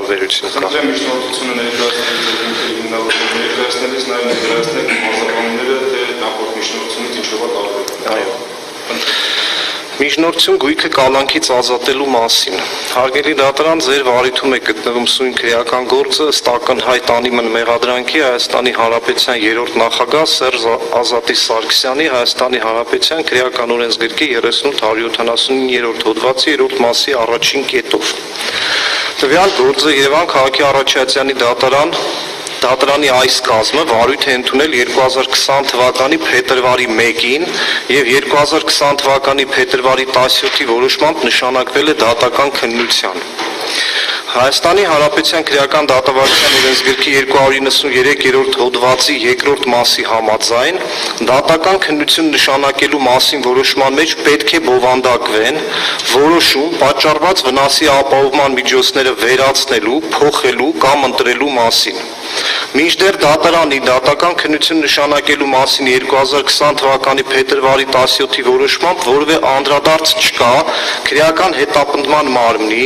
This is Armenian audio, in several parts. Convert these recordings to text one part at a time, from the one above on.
տարբերություն կա։ Խնդրեմ միջնորդությունը ներկայացնելիս նաև ներկայացնել մարզապանները, թե նախորդ միջնորդությունից ինչով է տարբերվում։ Միջնորդություն գույքը կալանքից ազատելու մասին։ Հարգելի դատարան, ձեր վարիթում է գտնվում սույն քրեական գործը ըստ ակնհայտ անիմն մեղադրանքի Հայաստանի Հանրապետության 3-րդ նախագահ Սերժ Ազատի Սարգսյանի Հայաստանի Հանրապետության քրեական օրենսգրքի 38-179-րդ հոդվածի 3-րդ մասի առաջին կետով։ Տվյալ գործը Երևան քաղաքի Արաչյացյանի դատարանի այս կազմը վարույթ է ընդունել 2020 թվականի փետրվարի 1-ին եւ 2020 թվականի փետրվարի 17-ի որոշմամբ նշանակվել է դատական քննության։ Հայաստանի Հանրապետության քրեական դատավարության օրենսգրքի 293-րդ հոդվածի 2-րդ մասի համաձայն դատական քննություն նշանակելու մասին որոշման մեջ պետք է բովանդակվեն որոշում պատճառված վնասի ապահովման միջոցները վերացնելու, փոխելու կամ ընտրելու մասին։ Մինչդեռ դատարանի դատական քննություն նշանակելու մասին 2020 թվականի փետրվարի 17-ի որոշմամբ որևէ անդրադարձ չկա քրեական հետապնդման մարմնի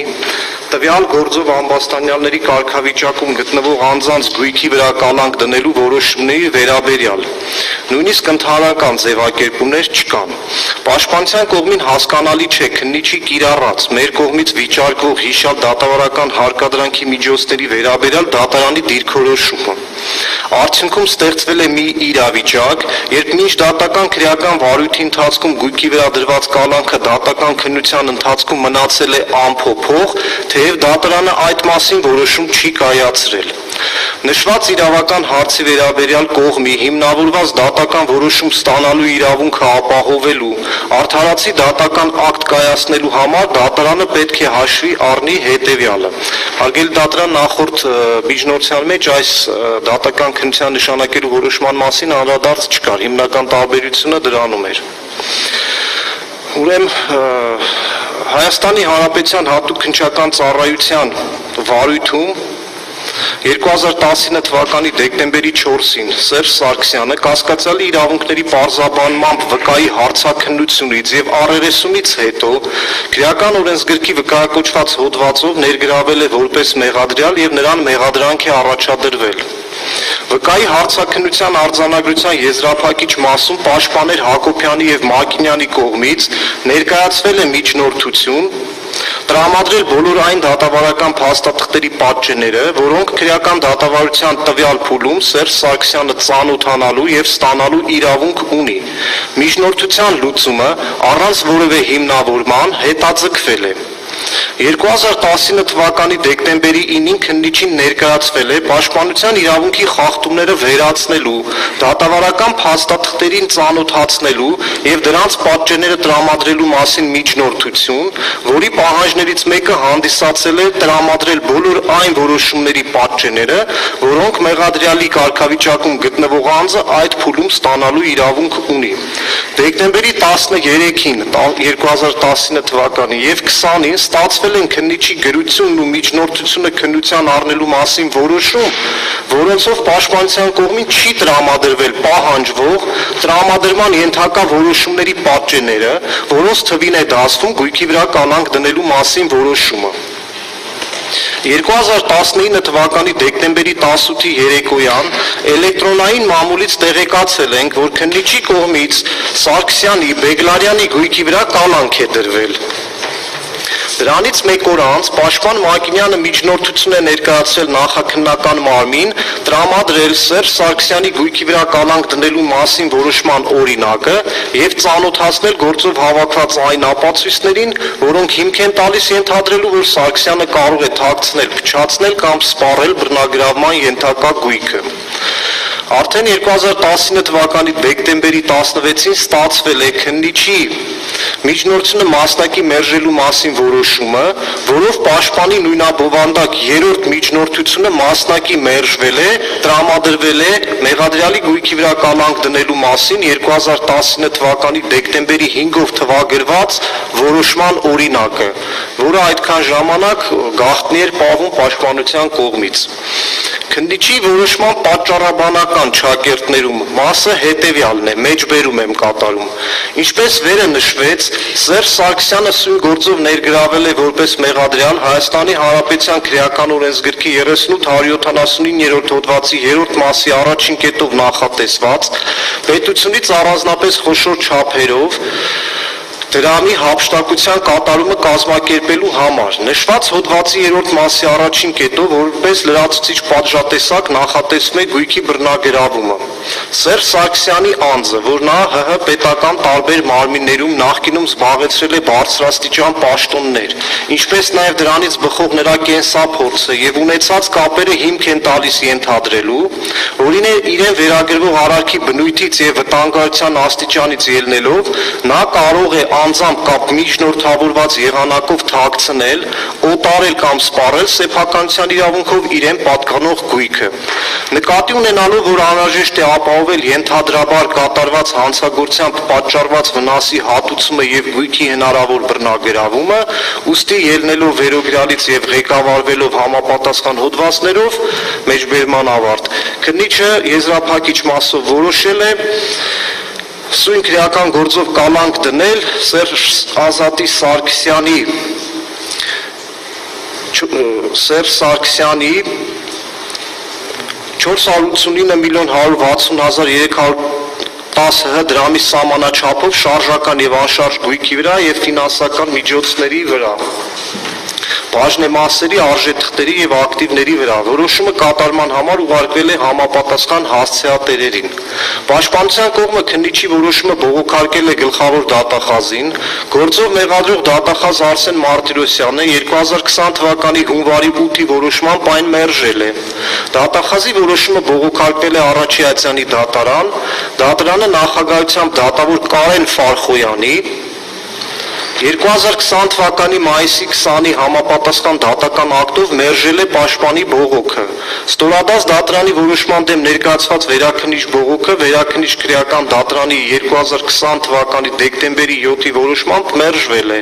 տվյալ գործով ամբաստանյալների կարգավիճակում գտնվող անձանց գույքի վրա կալանք դնելու որոշումների վերաբերյալ։ Նույնիսկ ընդհանրական ձևակերպումներ չկան։ Պաշտպանության կողմին հասկանալի չէ քննիչի կիրառած մեր կողմից վիճարկվող հիշյալ դատավարական հարկադրանքի միջոցների վերաբերյալ դատարանի դիրքորոշումը։ Արդյունքում ստեղծվել է մի իրավիճակ, երբ մինչ դատական քրեական վարույթի ընթացքում գույքի վրա դրված կալանքը դատական քննության ընթացքում մնացել է անփոփոխ, թեև դատարանը այդ մասին որոշում չի կայացրել։ Նշված իրավական հարցի վերաբերյալ կողմի հիմնավորված դատական որոշում ստանալու իրավունքը ապահովելու, արդարացի դատական ակտ կայացնելու համար դատարանը պետք է հաշվի առնի հետևյալը։ Հարգելի դատարան, նախորդ միջնորդության մեջ այս դատական քննության նշանակելու որոշման մասին անդրադարձ չկար, հիմնական տարբերությունը դրանում էր։ Ուրեմն Հայաստանի Հանրապետության հատուկ քննչական ծառայության վարույթում 2019 թվականի դեկտեմբերի 4-ին Սերժ Սարգսյանը կասկածյալի իրավունքների պարզաբանմամբ վկայի հարցաքննությունից եւ առերեսումից հետո քրեական օրենսգրքի վկայակոչված հոդվածով ներգրավել է որպես մեղադրյալ եւ նրան մեղադրանք է առաջադրվել։ Վկայի հարցաքննության արձանագրության եզրափակիչ մասում պաշտպաներ Հակոբյանի եւ Մակինյանի կողմից ներկայացվել է միջնորդություն, տրամադրել բոլոր այն դատավարական փաստաթղթերի պատճենները, որոնք քրեական դատավարության տվյալ փուլում Սերժ Սարգսյանը ծանոթանալու եւ ստանալու իրավունք ունի։ Միջնորդության լուծումը առանց որևէ հիմնավորման հետաձգվել է։ 2019 թվականի դեկտեմբերի 9-ին քննիչին ներկայացվել է պաշտպանության իրավունքի խախտումները վերացնելու, դատավարական փաստաթղթերին ծանոթացնելու եւ դրանց պատճենները տրամադրելու մասին միջնորդություն, որի պահանջներից մեկը հանդիսացել է տրամադրել բոլոր այն որոշումների պատճենները, որոնք մեղադրյալի կարգավիճակում գտնվող անձը այդ փուլում ստանալու իրավունք ունի։ Դեկտեմբերի 13-ին 2019 թվականի եւ 20-ին ստացվել են քննիչի գրությունն ու միջնորդությունը քննության առնելու մասին որոշում, որոնցով պաշտպանության կողմին չի տրամադրվել պահանջվող տրամադրման ենթակա որոշումների պատճենները, որոնց թվին է դասվում գույքի վրա կալանք դնելու մասին որոշումը։ 2019 թվականի դեկտեմբերի 18-ի երեկոյան էլեկտրոնային մամուլից տեղեկացել ենք, որ քննիչի կողմից Սարգսյանի, Բեգլարյանի գույքի վրա կալանք է դրվել։ Դրանից մեկ օր անց պաշտպան Մակինյանը միջնորդություն է ներկայացրել նախաքննական մարմին, տրամադրել Սերժ Սարգսյանի գույքի վրա կալանք դնելու մասին որոշման օրինակը եւ ծանոթացնել գործով հավաքված այն ապացույցներին, որոնք հիմք են տալիս ենթադրելու, որ Սարգսյանը կարող է թաքցնել, փչացնել կամ սպառել բռնագրավման ենթակա գույքը։ Արդեն 2019 թվականի դեկտեմբերի 16-ին ստացվել է քննիչի միջնորդությունը մասնակի մերժելու մասին որոշումը, որով պաշտպանի նույնաբովանդակ երրորդ միջնորդությունը մասնակի մերժվել է, տրամադրվել է մեղադրյալի գույքի վրա կալանք դնելու մասին 2019 թվականի դեկտեմբերի 5-ով թվագրված որոշման օրինակը, որը այդքան ժամանակ գաղտնի էր պահվում պաշտպանության կողմից։ Քննիչի որոշման պատճառաբանական չակերտներում մասը հետևյալն է, մեջբերում եմ կատարում։ Ինչպես վերը նշվեց, Սերժ Սարգսյանը սույն գործով ներգրավել է որպես մեղադրյալ Հայաստանի Հանրապետության քրեական օրենսգրքի 38-179-րդ հոդվածի 3-րդ մասի առաջին կետով նախատեսված պետությունից առանձնապես խոշոր չափերով դրամի հափշտակության կատարումը կազմակերպելու համար նշված հոդվածի 3-րդ մասի առաջին կետով որպես լրացուցիչ պատժատեսակ նախատեսվում է գույքի բռնագրավումը։ Սերժ Սարգսյանի անձը, որ նա ՀՀ պետական տարբեր մարմիններում նախկինում զբաղեցրել է բարձրաստիճան պաշտոններ, ինչպես նաև դրանից բխող նրա կենսափորձը եւ ունեցած կապերը հիմք են տալիս ենթադրելու, որ իրեն վերագրվող արարքի բնույթից եւ վտանգության աստիճանից ելնելով նա կարող է անձամբ կապ միջնորդավորված եղանակով թաքցնել, օտարել կամ սպառել սեփականության իրավունքով իրեն պատկանող գույքը։ Նկատի ունենալով, որ անհրաժեշտ է ապահովել ենթադրաբար կատարված հանցագործությամբ պատճառված վնասի հատուցումը եւ գույքի հնարավոր բռնագրավումը, ուստի ելնելով վերոգրալից եւ ղեկավարվելով համապատասխան հոդվածներով մեջբերման ավարտ, քննիչը եզրափակիչ մասով որոշել է սույն քրեական գործով կալանք դնել Սերժ Սարգսյանի 489.160.310 դրամի սահմանաչափով շարժական եւ անշարժ գույքի վրա եւ ֆինանսական միջոցների վրա, բաժնեմասերի, արժեթղթերի եւ ակտիվների վրա։ Որոշումը կատարման համար ուղարկվել է համապատասխան հասցեատերերին։ Պաշտպանության կողմը քննիչի որոշումը բողոքարկել է գլխավոր դատախազին, գործով մեղադրող դատախազ Արսեն Մարտիրոսյանը 2020 թվականի հունվարի 8-ի որոշմամբ այն մերժել է։ Դատախազի որոշումը բողոքարկվել է Արաչիացյանի դատարան, դատարանը նախագահությամբ դատավոր Կարեն Ֆարխոյանի 2020 թվականի մայիսի 20-ի համապատասխան դատական ակտով մերժել է պաշտպանի բողոքը։ Ստորադաս դատարանի որոշման դեմ ներկայացված վերաքննիչ բողոքը վերաքննիչ քրեական դատարանի 2020 թվականի դեկտեմբերի 7-ի որոշմամբ մերժվել է։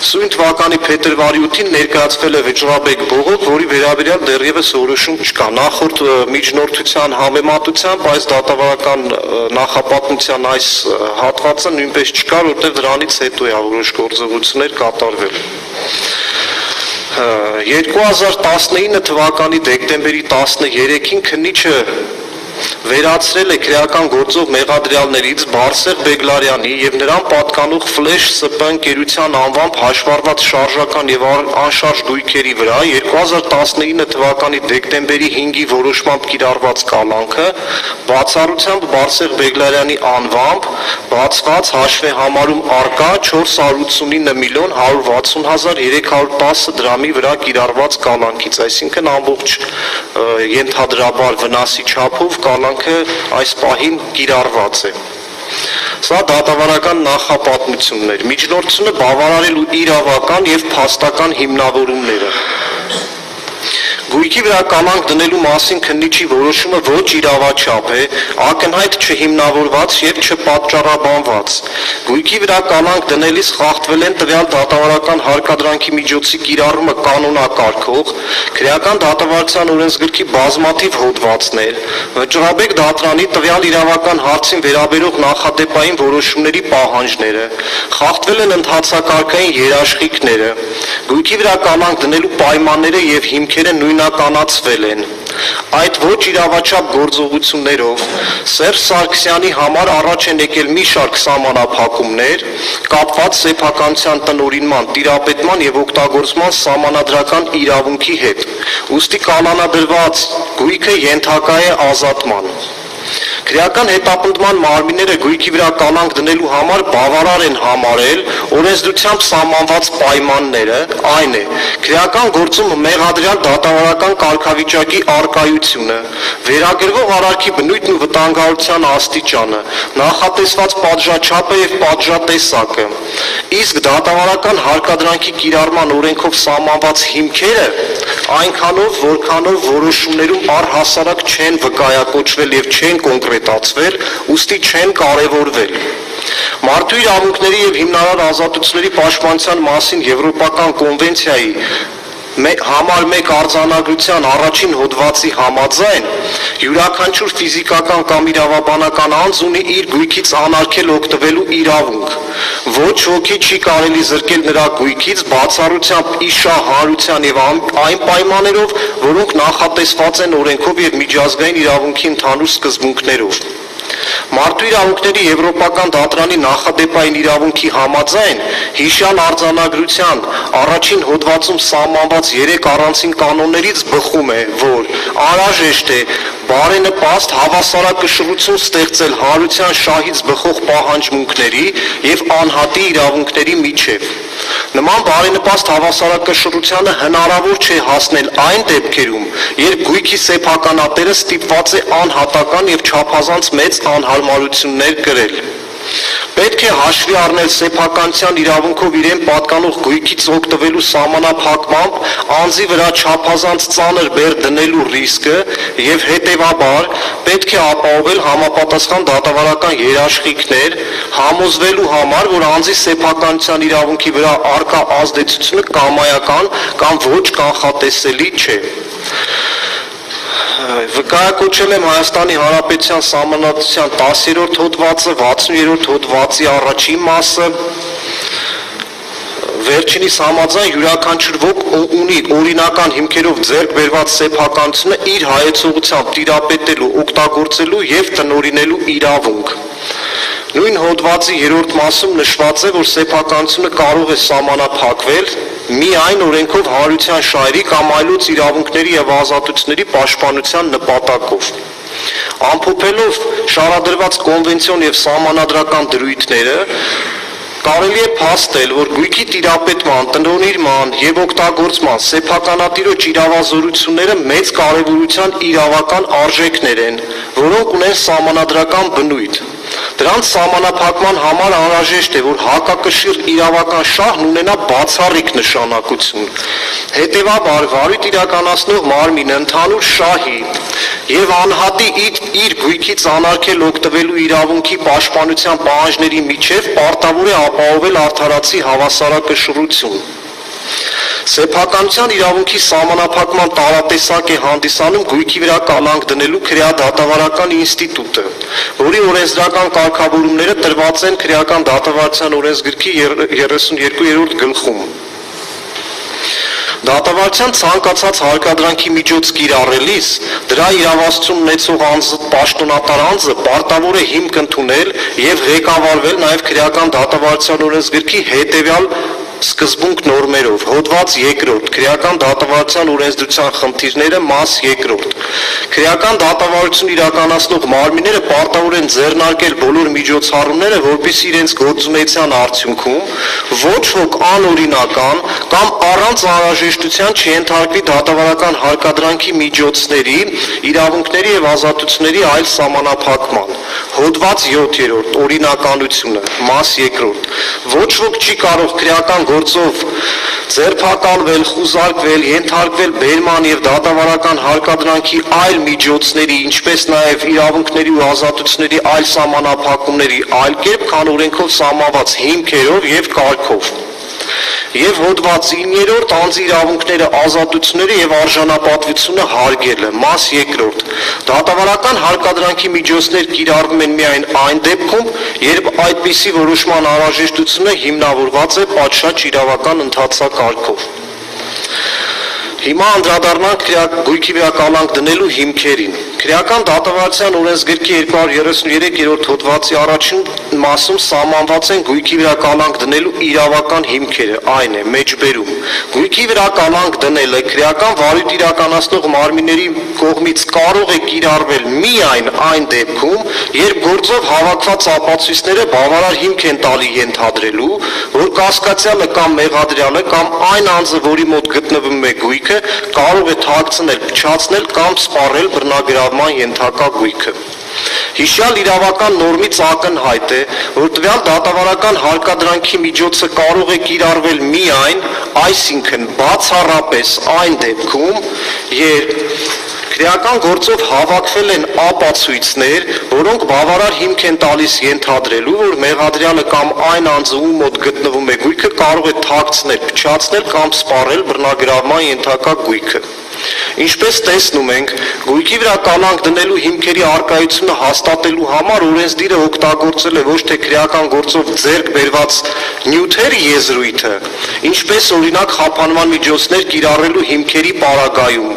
Սույն թվականի փետրվարի 8-ին ներկայացվել է վճռաբեկ բողոք, որի վերաբերյալ դեռևս որոշում չկա։ Նախորդ միջնորդության համեմատությամբ այս դատավարական նախապատմության այս հատվածը նույնպես չկար, որտեղ դրանից հետո է որոշ գործողություններ կատարվել։ 2019 թվականի դեկտեմբերի 13-ին քննիչը վերացրել է քրեական գործով մեղադրյալներից Բարսեղ Բեգլարյանի եւ նրան պատկանող Ֆլեշ ՍՊ ընկերության անվամբ հաշվառված շարժական եւ անշարժ գույքերի վրա 2019 թվականի դեկտեմբերի 5-ի որոշմամբ կիրառված կալանքը բացառությամբ Բարսեղ Բեգլարյանի անվամբ բացված հաշվեհամարում առկա 489.160.310 դրամի վրա կիրառված կալանքից, այսինքն ամբողջ ենթադրաբար վնասի չափով կալանքը այս պահին կիրառված է։ Սա դատավարական նախապատմությունն էր։ Միջնորդությունը բավարարելու իրավական եւ փաստական հիմնավորումները։ Գույքի վրա կալանք դնելու մասին քննիչի որոշումը ոչ իրավաչափ է, ակնհայտ չհիմնավորված եւ չպատճառաբանված։ Գույքի վրա կալանք դնելիս խախտվել են տվյալ դատավարական հարկադրանքի միջոցի կիրառումը կանոնակարգող, քրեական դատավարության օրենսգրքի բազմաթիվ հոդվածներ, վճռաբեկ դատարանի տվյալ իրավական հարցին վերաբերող նախադեպային որոշումների պահանջները, խախտվել են ընթացակարգային երաշխիքները, գույքի վրա կալանք դնելու պայմանները եւ հիմքերը նույնականացվել են։ Այդ ոչ իրավաչափ գործողություններով Սերժ Սարգսյանի համար առաջ են եկել մի շարք սահմանափակումներ, կապված սեփականության տնօրինման, տիրապետման եւ օգտագործման սահմանադրական իրավունքի հետ։ Ուստի կանոնադրված գույքը ենթակա է ազատման։ Քրեական հետապնդման մարմինները գույքի վրա կալանք դնելու համար բավարար են համարել օրենսդրությամբ սահմանված պայմանները, այն է, քրեական գործում մեղադրյալ դատավարական կարգավիճակի առկայությունը, վերագրվող արարքի բնույթն ու վտանգավորության աստիճանը, նախատեսված պատժաչափը եւ պատժատեսակը, իսկ դատավարական հարկադրանքի կիրառման օրենքով սահմանված հիմքերը այնքանով, որքանով որոշումներում առհասարակ չեն վկայակոչվել եւ չեն կոնկրետացվել, ուստի չեն կարևորվել։ Մարդու իրավունքների եւ հիմնարար ազատությունների պաշտպանության մասին Եվրոպական կոնվենցիայի Համար 1 արձանագրության առաջին հոդվածի համաձայն յուրաքանչյուր ֆիզիկական կամ իրավաբանական անձ ունի իր գույքից անարգել օգտվելու իրավունք։ Ոչ ոքի չի կարելի զրկել նրա գույքից բացառությամբ իշահարության եւ այն պայմաններով, որոնք նախատեսված են օրենքով եւ միջազգային իրավունքի ընդհանուր սկզբունքներով։ Մարդու իրավունքների Եվրոպական դատարանի նախադեպային իրավունքի համաձայն հիշյալ արձանագրության առաջին հոդվածում սահմանված 3 առանցին կանոններից բխում է, որ անհրաժեշտ է բարենպաստ հավասարակշռություն ստեղծել հարության շահից բխող պահանջմունքների եւ անհատի իրավունքների միջև։ Նման բարենպաստ հավասարակշռությանը հնարավոր չէ հասնել այն դեպքերում, երբ գույքի սեփականատերը ստիպված է անհատական եւ չափազանց մեծ անհարմարություններ կրել։ Պետք է հաշվի առնել սեփականության իրավունքով իրեն պատկանող գույքից օգտվելու սահմանափակմամբ անձի վրա չափազանց ծանր բեռ դնելու ռիսկը եւ հետեւաբար պետք է ապահովել համապատասխան դատավարական երաշխիքներ համոզվելու համար, որ անձի սեփականության իրավունքի վրա առկա ազդեցությունը կամայական կամ ոչ կանխատեսելի չէ։ Վկայակոչել եմ Հայաստանի Հանրապետության Սահմանադրության 10-րդ հոդվածը, 60-րդ հոդվածի առաջին մասը, վերջինիս համաձայն յուրաքանչյուր ոք ունի օրինական հիմքերով ձեռք բերված սեփականությունը իր հայեցողությամբ տիրապետելու, օգտագործելու եւ տնօրինելու իրավունք։ Նույն հոդվածի 3-րդ մասում նշված է, որ սեփականությունը կարող է սահմանափակվել միայն օրենքով հարության շահերի կամ այլոց իրավունքների եւ ազատությունների պաշտպանության նպատակով։ Ամփոփելով շարադրված կոնվենցիոն եւ սահմանադրական դրույթները, կարելի է փաստել, որ գույքի տիրապետման, տնօրինման եւ օգտագործման սեփականատիրոջ իրավազորությունները մեծ կարեւորության իրավական արժեքներ են, որոնք ունեն սահմանադրական բնույթ։ Դրանց սահմանափակման համար անհրաժեշտ է, որ հակակշիռ իրավական շահն ունենա բացառիկ նշանակություն։ Հետևաբար վարույթ իրականացնող մարմինը ընդհանուր շահի եւ անհատի իր գույքից անարգել օգտվելու իրավունքի պաշտպանության պահանջների միջև պարտավոր է ապահովել արդարացի հավասարակշռություն։ Սեփականության իրավունքի սահմանափակման տարատեսակ է հանդիսանում գույքի վրա կալանք դնելու քրեադատավարական ինստիտուտը, որի օրենսդրական կարգավորումները տրված են քրեական դատավարության օրենսգրքի 32-րդ գլխում։ Դատավարության ցանկացած հարկադրանքի միջոց կիրառելիս դրա իրավասություն ունեցող պաշտոնատար անձը պարտավոր է հիմք ընդունել եւ ղեկավարվել նաեւ քրեական դատավարության օրենսգրքի հետեւյալ սկզբունք նորմերով։ Հոդված 2. Քրեական դատավարության օրենսդրության խնդիրները, մաս 2. Քրեական դատավարություն իրականացնող մարմինները պարտավոր են ձեռնարկել բոլոր միջոցառումները, որպեսզի իրենց գործունեության արդյունքում ոչ ոք անօրինական կամ առանց անհրաժեշտության չենթարկվի դատավարական հարկադրանքի միջոցների, իրավունքների եւ ազատությունների այլ սահմանափակման։ Հոդված 7. Օրինականությունը, մաս 2. Ոչ ոք չի կարող քրեական գործով ձերբակալվել, խուզարկվել, ենթարկվել բերման եւ դատավարական հարկադրանքի այլ միջոցների, ինչպես նաեւ իրավունքների ու ազատությունների այլ սահմանափակումների այլ կերպ, քան օրենքով սահմանված հիմքերով եւ կարգով։ Եվ հոդված 9. Անձի իրավունքները, ազատությունները եւ արժանապատվությունը հարգելը, մաս 2. Դատավարական հարկադրանքի միջոցներ կիրառվում են միայն այն դեպքում, երբ այդպիսի որոշման անհրաժեշտությունը հիմնավորված է պատշաճ իրավական ընթացակարգով։ Հիմա անդրադառնանք գույքի վրա կալանք դնելու հիմքերին։ Քրեական դատավարության օրենսգրքի 233-րդ հոդվածի առաջին մասում սահմանված են գույքի վրա կալանք դնելու իրավական հիմքերը, այն է մեջբերում։ Գույքի վրա կալանք դնելը քրեական վարույթ իրականացնող մարմինների կողմից կարող է կիրառվել միայն այն դեպքում, երբ գործով հավաքված ապացույցները բավարար հիմք են տալի ենթադրելու, որ կասկածյալը կամ մեղադրյալը կամ այն անձը, որի մոտ գտնվում է գույքը, կարող է թաքցնել, փչացնել կամ սպառել բռնագրավի բռնագրավման ենթակա գույքը։ Հիշյալ իրավական նորմից ակնհայտ է, որ տվյալ դատավարական հարկադրանքի միջոցը կարող է կիրառվել միայն, այսինքն բացառապես այն դեպքում, երբ քրեական գործով հավաքվել են ապացույցներ, որոնք բավարար հիմք են տալիս ենթադրելու, որ մեղադրյալը կամ այն անձը, ում մոտ գտնվում է գույքը, կարող է թաքցնել, փչացնել կամ սպառել բռնագրավման ենթակա գույքը։ Ինչպես տեսնում ենք, գույքի վրա կալանք դնելու հիմքերի առկայությունը հաստատելու համար օրենսդիրը օգտագործել է ոչ թե քրեական գործով ձեռք բերված նյութերի եզրույթը, ինչպես օրինակ խափանման միջոցներ կիրառելու հիմքերի պարագայում,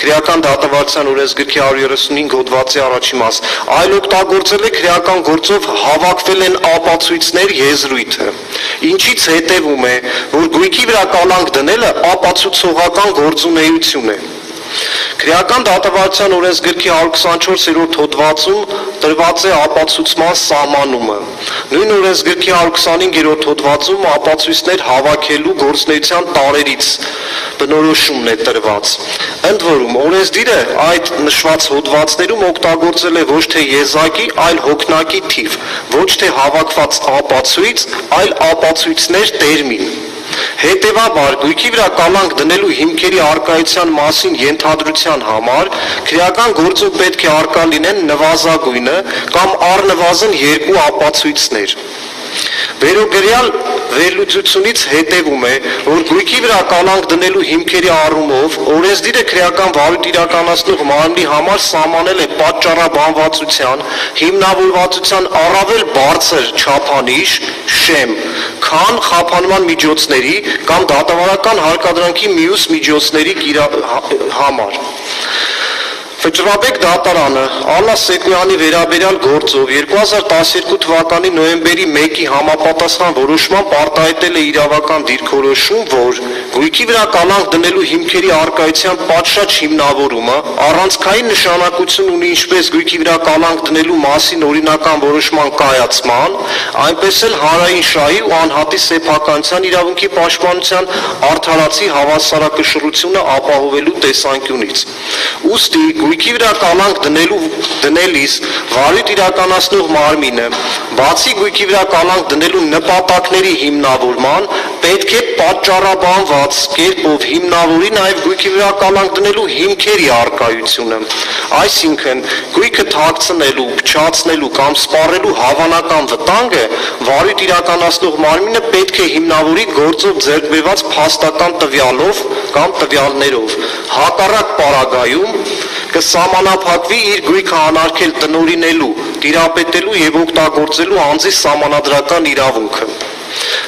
քրեական դատավարության օրենսգրքի 135 հոդվածի առաջին մաս, այլ օգտագործել է քրեական գործով հավաքվել են ապացույցներ եզրույթը, ինչից հետևում է, որ գույքի վրա կալանք դնելը ապացուցողական գործունեություն է։ Քրեական դատավարության օրենսգրքի 124-րդ հոդվածում տրված է ապացուցման սահմանումը։ Նույն օրենսգրքի 125-րդ հոդվածում ապացույցներ հավաքելու գործունեության տարերից բնորոշումն է տրված։ Ընդ որում, օրենսդիրը այդ նշված հոդվածներում օգտագործել է ոչ թե եզակի, այլ հոգնակի թիվ, ոչ թե հավաքված ապացույց, այլ ապացույցներ տերմին։ Հետևաբար, գույքի վրա կալանք դնելու հիմքերի առկայության մասին ենթադրության համար քրեական գործով պետք է առկա լինեն նվազագույնը կամ առնվազն երկու ապացույցներ։ Վերոգրյալ վերլուծությունից հետևում է, որ գույքի վրա կալանք դնելու հիմքերի առումով օրենսդիրը քրեական վարույթ իրականացնող մարմնի համար սահմանել է պատճառաբանվածության, հիմնավորվածության առավել բարձր չափանիշ շեմ, քան խափանման միջոցների կամ դատավարական հարկադրանքի մյուս միջոցների համար։ Վճռաբեկ դատարանը Ալլա Սեկոյանի վերաբերյալ գործով 2012 թվականի նոյեմբերի 1-ի համապատասխան որոշմամբ արտահայտել է իրավական դիրքորոշում, որ գույքի վրա կալանք դնելու հիմքերի առկայության պատշաճ հիմնավորումը առանցքային նշանակություն ունի ինչպես գույքի վրա կալանք դնելու մասին օրինական որոշման կայացման, այնպես էլ հանրային շահի ու անհատի սեփականության իրավունքի պաշտպանության արդարացի հավասարակշռությունը ապահովելու տեսանկյունից։ Ուստի գույքի վրա կալանք դնելիս վարույթ իրականացնող մարմինը, բացի գույքի վրա կալանք դնելու նպատակների հիմնավորման, պետք է պատճառաբանված կերպով հիմնավորի նաև գույքի վրա կալանք դնելու հիմքերի առկայությունը, այսինքն գույքը թաքցնելու, փչացնելու կամ սպառելու հավանական վտանգը վարույթ իրականացնող մարմինը պետք է հիմնավորի գործով ձեռք բերված փաստական տվյալով կամ տվյալներով, հակառակ պարագայում կսահմանափակվի իր գույքը անարգել տնօրինելու, տիրապետելու եւ օգտագործելու անձի սահմանադրական իրավունքը։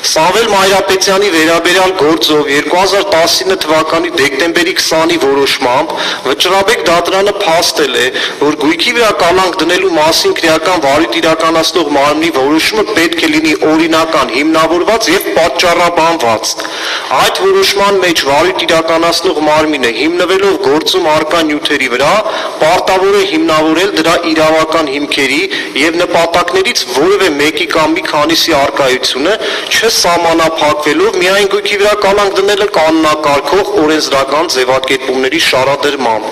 Սամվել Մայրապետյանի վերաբերյալ գործով 2019 թվականի դեկտեմբերի 20-ի որոշմամբ Վճռաբեկ դատարանը փաստել է, որ գույքի վրա կալանք դնելու մասին քրեական վարույթ իրականացնող մարմնի որոշումը պետք է լինի օրինական, հիմնավորված եւ պատճառաբանված։ Այդ որոշման մեջ վարույթ իրականացնող մարմինը հիմնվելով գործում առկա նյութերի վրա պարտավոր է հիմնավորել դրա իրավական հիմքերի եւ նպատակներից որևէ մեկի կամ մի քանիսի առկայությունը չսահմանափակվելով միայն գույքի վրա կալանք դնելը կանոնակարգող օրենսդրական ձևակերպումների շարադրմամբ։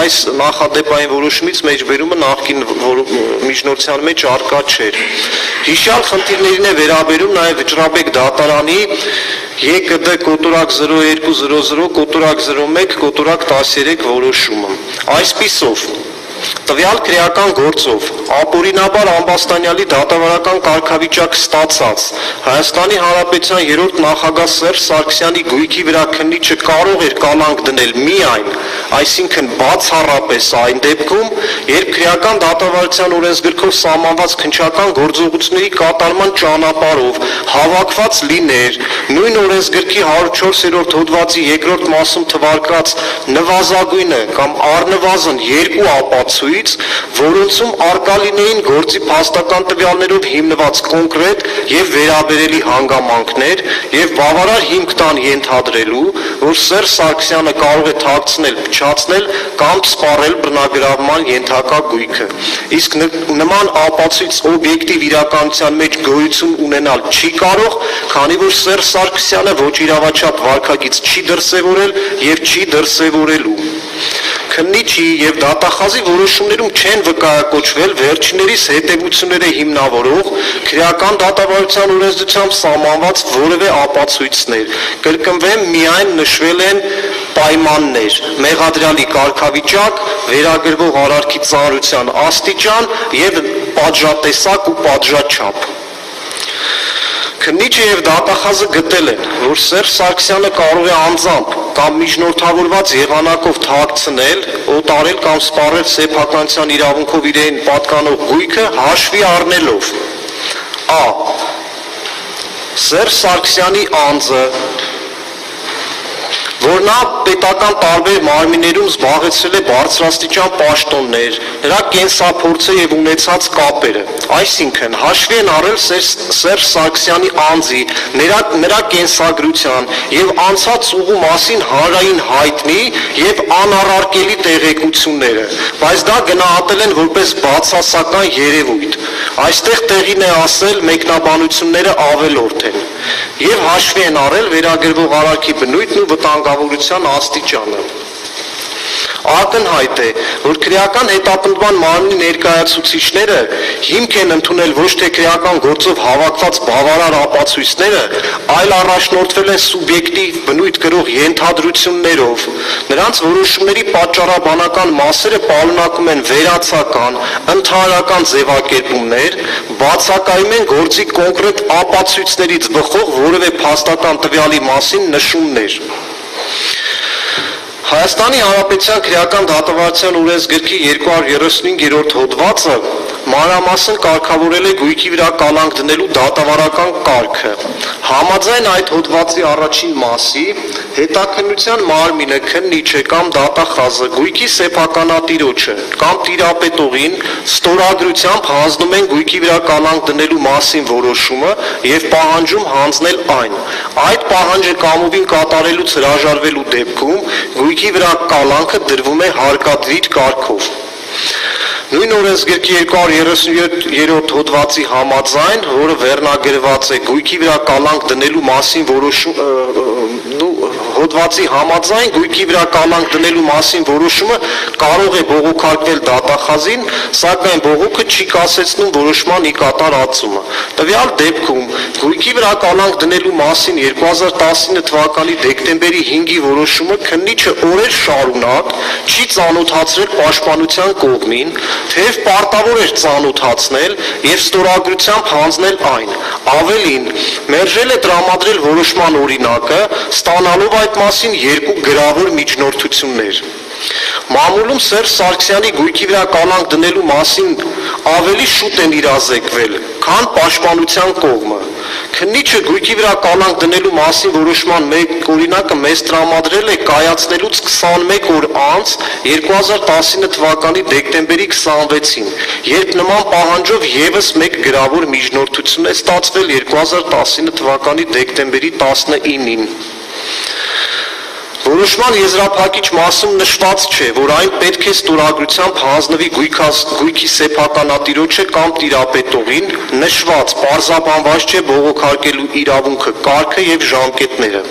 Այս նախադեպային որոշումից մեջբերումը նախկին միջնորդության մեջ առկա չէր։ Հիշյալ խնդիրներին է վերաբերում նաև Վճռաբեկ դատարանի ԵԿԴ կոտորակ 0200 կոտորակ 01 կոտորակ 13 որոշումը։ Այսպիսով տվյալ քրեական գործով ապօրինաբար ամբաստանյալի դատավարական կարգավիճակ ստացած Հայաստանի Հանրապետության 3-րդ նախագահ Սերժ Սարգսյանի գույքի վրա քննիչը կարող էր կալանք դնել միայն, այսինքն բացառապես այն դեպքում, երբ քրեական դատավարության օրենսգրքով սահմանված քննչական գործողությունների կատարման ճանապարհով հավաքված լիներ նույն օրենսգրքի 104-րդ հոդվածի 2-րդ մասում թվարկած նվազագույնը կամ առնվազն երկու ապացույց, որոնցում առկա լինեին գործի փաստական տվյալներով հիմնված կոնկրետ եւ վերաբերելի հանգամանքներ եւ բավարար հիմք տան ենթադրելու, որ Սերժ Սարգսյանը կարող է թաքցնել, փչացնել կամ սպառել բռնագրավման ենթակա գույքը։ Իսկ նման ապացույց օբյեկտիվ իրականության մեջ գոյություն ունենալ չի կարող, քանի որ Սերժ Սարգսյանը ոչ իրավաչափ վարքագիծ չի դրսևորել եւ չի դրսևորելու։ քննիչի եւ դատախազի որոշումներում չեն վկայակոչվել վերջիններիս հետևությունները հիմնավորող քրեական դատավարության օրենսդրությամբ սահմանված որևէ ապացույցներ, կրկնվեմ միայն նշվել են պայմաններ, մեղադրյալի կարգավիճակ, վերագրվող արարքի ծանրության աստիճան եւ պատժատեսակ ու պատժաչափ։ Քննիչը եւ դատախազը գտել են, որ Սերժ Սարգսյանը կարող է անձամբ կամ միջնորդավորված եղանակով թաքցնել, օտարել կամ սպառել սեփականության իրավունքով իրեն պատկանող գույքը հաշվի առնելով a. Սերժ Սարգսյանի անձը, որ նա պետական տարբեր մարմիններում զբաղեցրել է բարձրաստիճան պաշտոններ, նրա կենսափորձը եւ ունեցած կապերը, այսինքն հաշվի են առել Սերժ Սարգսյանի անձի, նրա կենսագրության եւ անցած ուղու մասին հանրային հայտնի եւ անառարկելի տեղեկությունները, բայց դա գնահատել են որպես բացասական երևույթ։ Այստեղ տեղին է ասել մեկնաբանությունները ավելորդ են եւ հաշվի են առել վերագրվող արարքի բնույթն ու վտանգավորության աստիճանը։ Ակնհայտ է, որ քրեական հետապնդման մարմնի ներկայացուցիչները հիմք են ընդունել ոչ թե քրեական գործով հավաքված բավարար ապացույցները, այլ առաջնորդվել են սուբյեկտիվ բնույթ կրող ենթադրություններով։ Նրանց որոշումների պատճառաբանական մասերը պարունակում են վերացական, ընդհանրական ձևակերպումներ, բացակայում են գործի կոնկրետ ապացույցներից բխող որևէ փաստական տվյալի մասին նշումներ։ Հայաստանի Հանրապետության քրեական դատավարության օրենսգրքի 235-րդ հոդվածը մանրամասն կարգավորել է գույքի վրա կալանք դնելու դատավարական կարգը։ Համաձայն այդ հոդվածի առաջին մասի, հետաքննության մարմինը, քննիչը կամ դատախազը գույքի սեփականատիրոջը կամ տիրապետողին ստորագրությամբ հանձնում են գույքի վրա կալանք դնելու մասին որոշումը եւ պահանջում հանձնել այն։ Այդ պահանջը կամովին կատարելուց հրաժարվելու դեպքում գույքի վրա կալանքը դրվում է հարկադիր կարգով։ Նույն օրենսգրքի 237-րդ հոդվածի համաձայն, որը վերնագրված է գույքի վրա կալանք դնելու մասին հոդվածի համաձայն գույքի վրա կալանք դնելու մասին որոշումը կարող է բողոքարկվել դատախազին, սակայն բողոքը չի կասեցնում որոշման ի կատար ածումը։ Տվյալ դեպքում գույքի վրա կալանք դնելու մասին 2019 թվականի դեկտեմբերի 5-ի որոշումը քննիչը օրեր շարունակ չի ծանոթացրել պաշտպանության կողմին, թեև պարտավոր էր ծանոթացնել եւ ստորագրությամբ հանձնել այն։ Ավելին, մերժել է տրամադրել որոշման օրինակը, ստանալով այդ մասին 2 գրավոր միջնորդություններ։ Մամուլում Սերժ Սարգսյանի գույքի վրա կալանք դնելու մասին ավելի շուտ են իրազեկվել, քան պաշտպանության կողմը։ Քննիչը գույքի վրա կալանք դնելու մասին որոշման մեկ օրինակը մեզ տրամադրել է կայացնելուց 21 օր անց 2019 թվականի դեկտեմբերի 26-ին, երբ նման պահանջով եւս մեկ գրավոր միջնորդություն է ստացվել 2019 թվականի դեկտեմբերի 19-ին։ Որոշման եզրափակիչ մասում նշված չէ, որ այն պետք է ստորագրությամբ հանձնվի գույքի սեփականատիրոջը կամ տիրապետողին, նշված պարզաբանված չէ բողոքարկելու իրավունքը, կարգը եւ ժամկետները։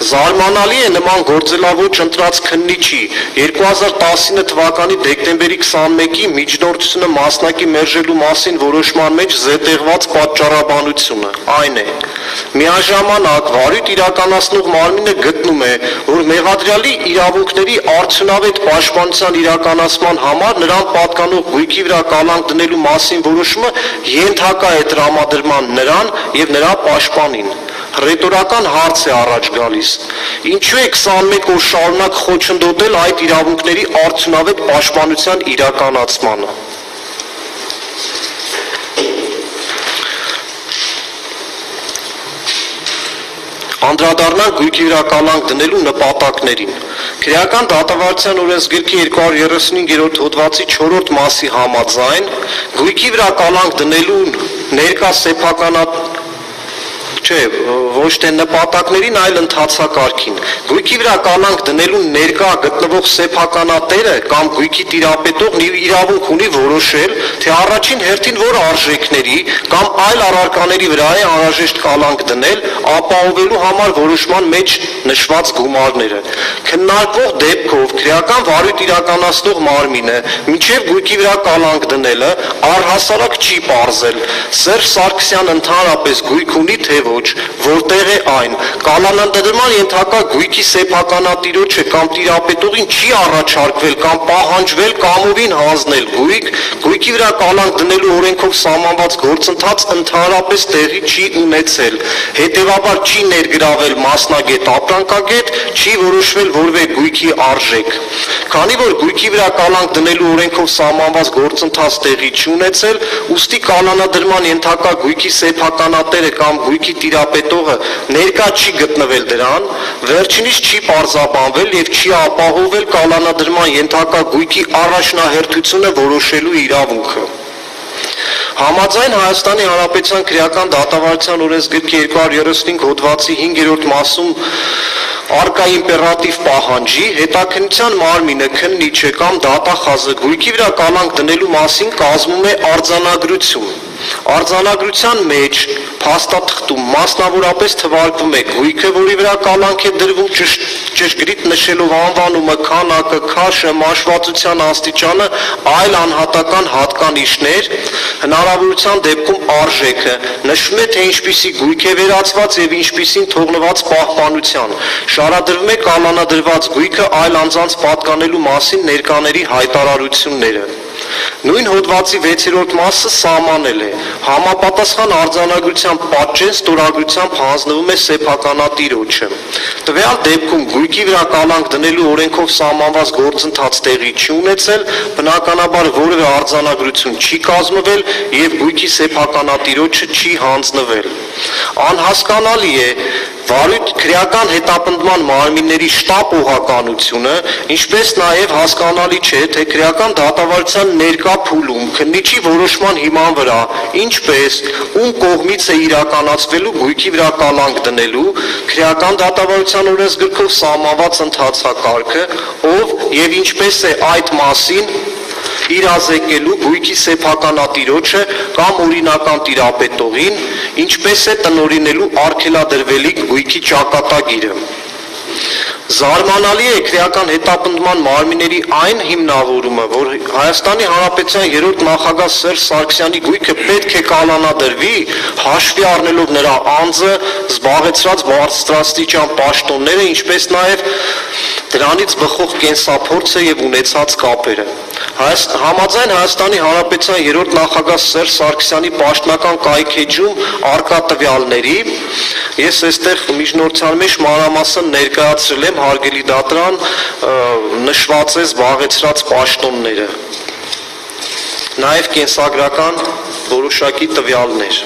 Զարմանալի է նման գործելավոճ ընտրած քննիչի 2019 թվականի դեկտեմբերի 21-ի միջնորդությունը մասնակի մերժելու մասին որոշման մեջ զետեղված պատճառաբանությունը։ Այն է. միաժամանակ վարույթ իրականացնող մարմինը գտնում է, որ մեղադրյալի իրավունքների արդյունավետ պաշտպանության իրականացման համար նրան պատկանող գույքի վրա կալանք դնելու մասին որոշումը ենթակա է տրամադրման նրան եւ նրա պաշտպանին։ Ռետորական հարց է առաջ գալիս. ինչու է 21 օր շարունակ խոչընդոտել այդ իրավունքների արդյունավետ պաշտպանության իրականացմանը։ Անդրադառնանք գույքի վրա կալանք դնելու նպատակներին։ Քրեական դատավարության օրենսգրքի 235-րդ հոդվածի 4-րդ մասի համաձայն գույքի վրա կալանք դնելու ներկա սեփականատիրոջը Չէ, ոչ թե նպատակներին, այլ ընթացակարգին։ Գույքի վրա կալանք դնելու ներկա գտնվող սեփականատերը կամ գույքի տիրապետողն իրավունք ունի որոշել, թե առաջին հերթին որ արժեքների կամ այլ առարկաների վրա է անհրաժեշտ կալանք դնել, ապահովելու համար որոշման մեջ նշված գումարները։ Քննարկվող դեպքով քրեական վարույթ իրականացնող մարմինը մինչև գույքի վրա կալանք դնելը առհասարակ չի պարզել։ Սերժ Սարգսյան ընդհանրապես գույք ունի թե ոչ, որտեղ է այն։ Կալանադրման ենթակա գույքի սեփականատիրոջը կամ տիրապետողին չի առաջարկվել կամ պահանջվել կամովին հանձնել գույք, գույքի վրա կալանք դնելու օրենքով սահմանված գործընթաց ընդհանրապես տեղի չի ունեցել։ Հետևաբար չի ներգրավել մասնագետ ապրանքագետ, չի որոշվել որևէ գույքի արժեք։ Քանի որ գույքի վրա կալանք դնելու օրենքով սահմանված գործընթաց տեղի չի ունեցել, ուստի կալանադրման ենթակա գույքի սեփականատերը կամ գույքի տիրապետողը ներկա չի գտնվել դրան, վերջինիս չի պարզաբանվել եւ չի ապահովել կալանադրման ենթակա գույքի առաջնահերթությունը որոշելու իրավունքը։ Համաձայն Հայաստանի Հանրապետության քրեական դատավարության օրենսգրքի 235 հոդվածի 5-րդ մասում արկա իմպերատիվ պահանջի հետաքննության մարմինը քննիչը կամ դատախազը գույքի վրա կալանք դնելու մասին կազմում է արձանագրություն։ Արձանագրության մեջ փաստաթղթում մասնավորապես թվարկվում է գույքը, որի վրա կալանք է դրվում ճշգրիտ նշելով անվանումը, քանակը, քաշը, մաշվածության աստիճանը, այլ անհատական հատկանիշներ, հնարավորության դեպքում արժեքը, նշվում է թե ինչպիսի գույք է վերացված եւ ինչպիսին թողնված պահպանության, շարադրվում է կալանադրված գույքը այլ անձանց պատկանելու մասին ներկաների հայտարարությունները։ Նույն հոդվածի 6-րդ մասը սահմանել է. համապատասխան արձանագրության պատճեն ստորագրությամբ հանձնվում է սեփականատիրոջը։ Տվյալ դեպքում գույքի վրա կալանք դնելու օրենքով սահմանված գործընթաց տեղի չի ունեցել, բնականաբար որևէ արձանագրություն չի կազմվել եւ գույքի սեփականատիրոջը չի հանձնվել։ Անհասկանալի է վարույթ քրեական հետապնդման մարմինների շտապ ուղղականությունը, ինչպես նաև հասկանալի չէ, թե քրեական դատավարության ներկա փուլում քննիչի որոշման հիման վրա, ինչպես ում կողմից է իրականացվելու գույքի վրա կալանք դնելու քրեական դատավարության օրենսգրքով սահմանված ընթացակարգը, ով եւ ինչպես է այդ մասին իրազեկելու գույքի սեփականատիրոջը կամ օրինական տիրապետողին, ինչպես է տնօրինելու արգելադրվելիք գույքի ճակատագիրը։ Զարմանալի է քրեական հետապնդման մարմինների այն հիմնավորումը, որ Հայաստանի Հանրապետության 3-րդ նախագահ Սերժ Սարգսյանի գույքը պետք է կալանադրվի, հաշվի առնելով նրա անձը, զբաղեցրած բարձրաստիճան պաշտոնները, ինչպես նաև դրանից բխող կենսափորձը եւ ունեցած կապերը։ Համաձայն Հայաստանի Հանրապետության 3-րդ նախագահ Սերժ Սարգսյանի պաշտոնական կայքեջում արկա տվյալների, ես այստեղ միջնորդության մեջ մանրամասն ներկայացրել եմ հարգելի դատարան նշված է զբաղեցրած պաշտոնները, նաև կենսագրական որոշակի տվյալներ։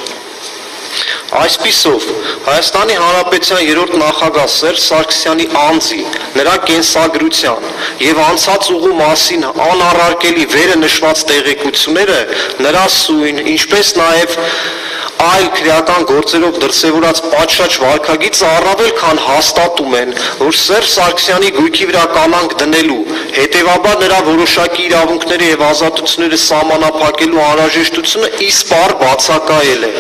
Այսպիսով, Հայաստանի Հանրապետության 3-րդ նախագահ Սերժ Սարգսյանի անձի, նրա կենսագրության եւ անցած ուղու մասին անառարկելի վերը նշված տեղեկությունները, նրա սույն, ինչպես նաև այլ քրեական գործերով դրսևորած պատշաճ վարքագիծը առավել քան հաստատում են, որ Սերժ Սարգսյանի գույքի վրա կալանք դնելու, հետևաբար նրա որոշակի իրավունքները եւ ազատությունները սահմանափակելու անհրաժեշտությունը իսպառ բացակայել է։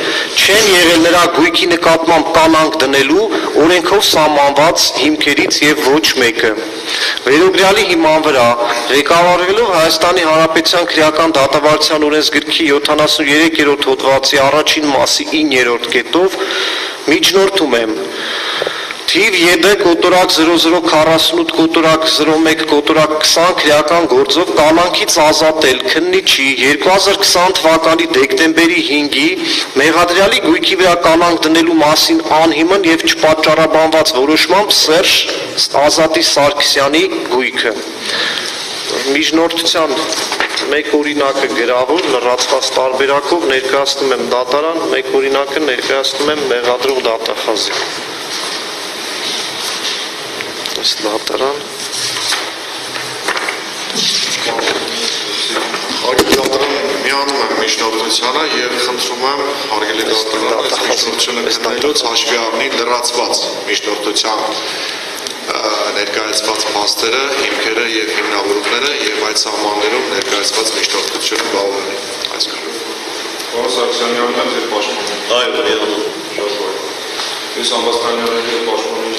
Չեն եղել նրա գույքի նկատմամբ կալանք դնելու օրենքով սահմանված հիմքերից եւ ոչ մեկը։ Վերոգրյալի հիման վրա ղեկավարվելով Հայաստանի Հանրապետության քրեական դատավարության օրենսգրքի 73-րդ հոդվածի առաջին մասի 9-րդ կետով միջնորդում եմ թիվ ԵԴ կոտորակ 0048 կոտորակ 01 կոտորակ 20 քրեական գործով կալանքից ազատել քննիչի 2020 թվականի դեկտեմբերի 5-ի մեղադրյալի գույքի վրա կալանք դնելու մասին անհիմն եւ չպատճառաբանված որոշմամբ Սերժ Ազատի Սարգսյանի գույքը։ Միջնորդության մեկ օրինակը գրավոր լրացված տարբերակով ներկայացնում եմ դատարան, մեկ օրինակը ներկայացնում եմ մեղադրող դատախազին։ Դատարան Արգելադրան մի անդրադառնում եմ միջնորդությանը եւ խնդրում եմ հարգելի դատարանը այս միջնորդությունը քննելուց հաշվի առնի լրացված միջնորդության ներկայացված փաստերը, հիմքերը եւ հիմնավորումները եւ այդ սահմաններում ներկայացված միջնորդությունը բավարարի։ Այսքան։ Պարոն Սարգսյանյանն է ձեր պաշտպանը։ Այո, միանում։ Շատ բարի։ Ես ամբաստանյանների պաշտպանի